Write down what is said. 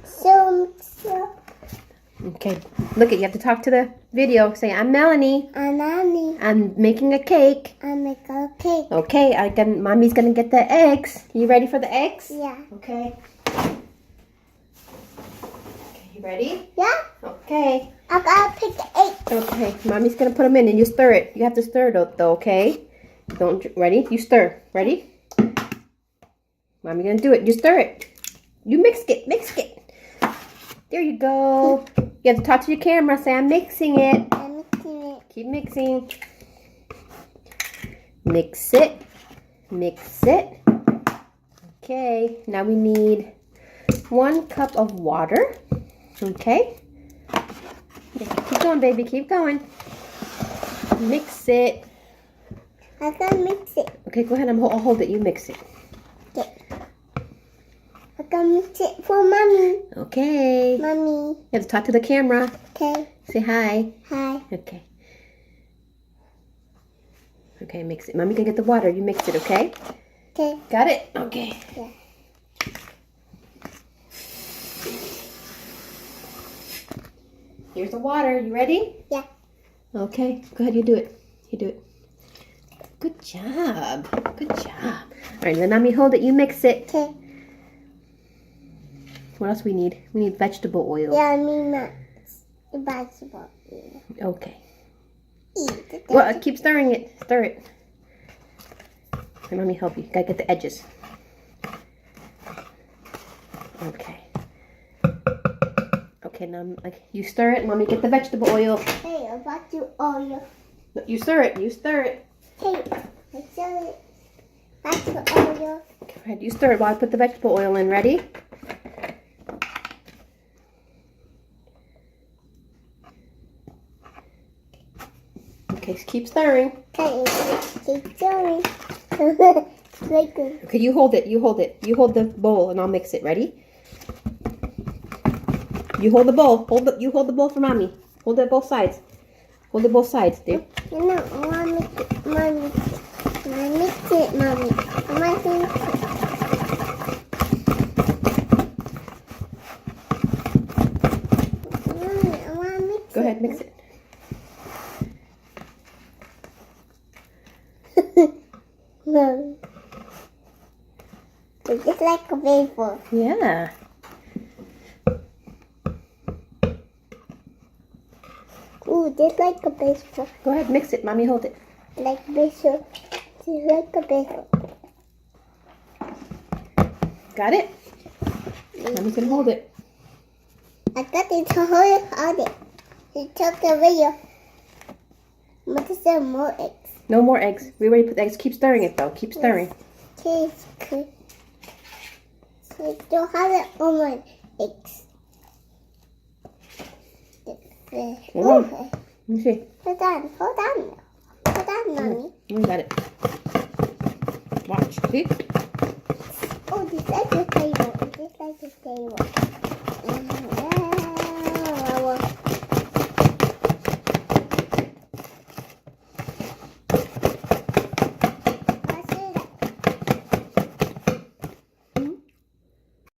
So. Okay, look it. You have to talk to the video. Say, I'm Melanie. I'm Annie. I'm making a cake. I make a cake. Okay, Mommy's gonna get the eggs. You ready for the eggs? Yeah. Okay. You ready? Yeah. Okay. I gotta pick the egg. Okay, Mommy's gonna put them in and you stir it. You have to stir it though, okay? Ready? You stir. Ready? Mommy gonna do it. You stir it. You mix it. There you go. You have to talk to your camera. Say, I'm mixing it. I'm mixing it. Keep mixing. Mix it. Okay, now we need 1 cup of water. Okay. Keep going, baby. Keep going. Mix it. I gotta mix it. Okay, go ahead. I'll hold it. You mix it. Okay. I gotta mix it for Mommy. Okay. Mommy. You have to talk to the camera. Okay. Say hi. Hi. Okay. Okay, mix it. Mommy can get the water. You mix it, okay? Okay. Got it? Okay. Yeah. Here's the water. You ready? Yeah. Okay. Go ahead. You do it. Good job. Good job. All right, let Mommy hold it. You mix it. Okay. What else we need? We need vegetable oil. Yeah, I mean that's the vegetable. Okay. Eat it. Well, keep stirring it. Stir it. Let Mommy help you. Gotta get the edges. Okay. Okay, now you stir it. Mommy, get the vegetable oil. Hey, about you oil. You stir it. Hey, I stir it. That's the oil. Go ahead. You stir it while I put the vegetable oil in. Ready? Okay, keep stirring. Okay, keep stirring. Like good. Okay, you hold it. You hold the bowl, and I'll mix it. Ready? You hold the bowl. You hold the bowl for Mommy. Hold it both sides. Hold it both sides, dear. No, I want to mix it. Mommy. I mix it, Mommy. I want to mix it. Mommy, I want to mix it. Go ahead, mix it. Mommy. It's just like a baseball. Yeah. Ooh, just like a baseball. Go ahead, mix it. Mommy, hold it. Like baseball. Just like a baseball. Got it? Mommy's gonna hold it. I got it to hold it. He took the video. But there's some more eggs. No more eggs. We already put the eggs. Keep stirring it though. Keep stirring. Okay, good. So I don't have it on my eggs. Hold on. Okay. Let me see. Hold on, Mommy. We got it. Watch. See? Oh, just like the table. Just like the table.